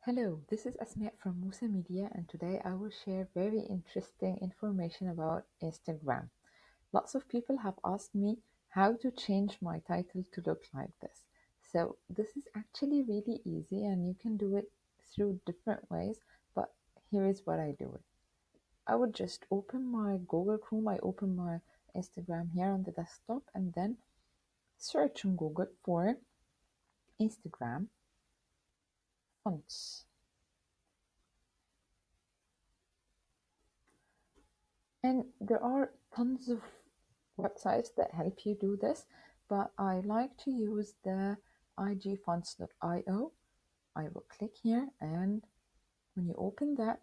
Hello, this is Asma from Musa Media, and today I will share very interesting information about Instagram. Lots of people have asked me how to change my title to look like this. So, this is actually really easy, and you can do it through different ways, but here is what I do it. I would just open my Google Chrome, I open my Instagram here on the desktop, and then search on Google for Instagram fonts. And there are tons of websites that help you do this, but I like to use the igfonts.io. I will click here, and when you open that,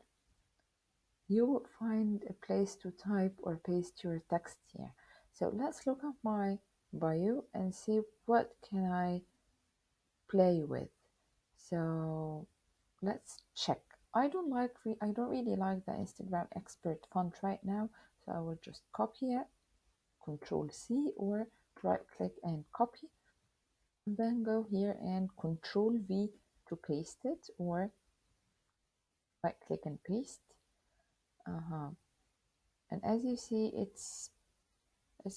you will find a place to type or paste your text here. So let's look at my bio and see what can I play with. So let's check. I don't really like the Instagram expert font right now, so I will just copy it, Control C, or right click and copy, and then go here and Control V to paste it, or right click and paste. And as you see, it's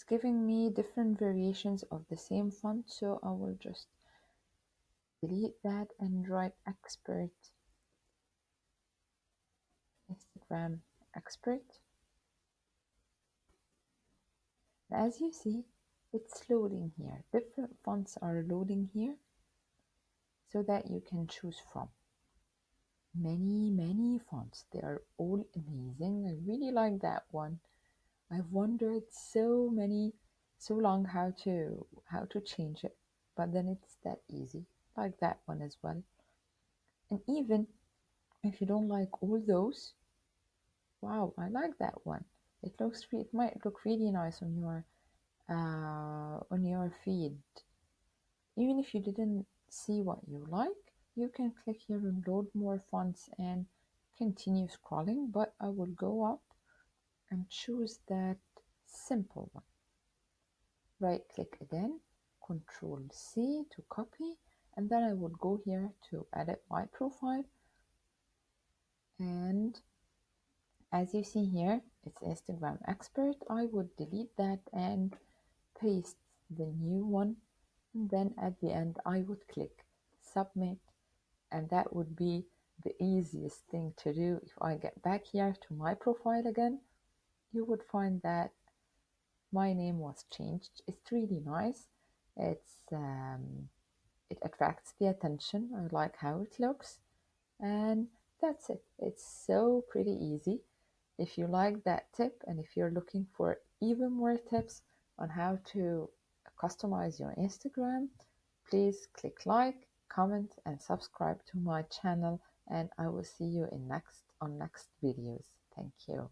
giving me different variations of the same font, so I will just delete that and write expert, Instagram expert. As you see, it's loading here. Different fonts are loading here so that you can choose from. Many fonts. They are all amazing. I really like that one. I've wondered so long how to change it, but then it's that easy. Like that one as well. And even if you don't like all those, wow, I like that one. It might look really nice on your feed. Even if you didn't see what you like, you can click here and load more fonts and continue scrolling, but I will go up and choose that simple one. Right click again, Control C to copy, and then I would go here to edit my profile. And as you see here, it's Instagram expert. I would delete that and paste the new one. And then at the end, I would click submit, and that would be the easiest thing to do. If I get back here to my profile again, you would find that my name was changed. It's really nice. It attracts the attention. I like how it looks, and that's it. It's so pretty easy. If you like that tip, and if you're looking for even more tips on how to customize your Instagram, please click like, comment, and subscribe to my channel, and I will see you in next videos. Thank you.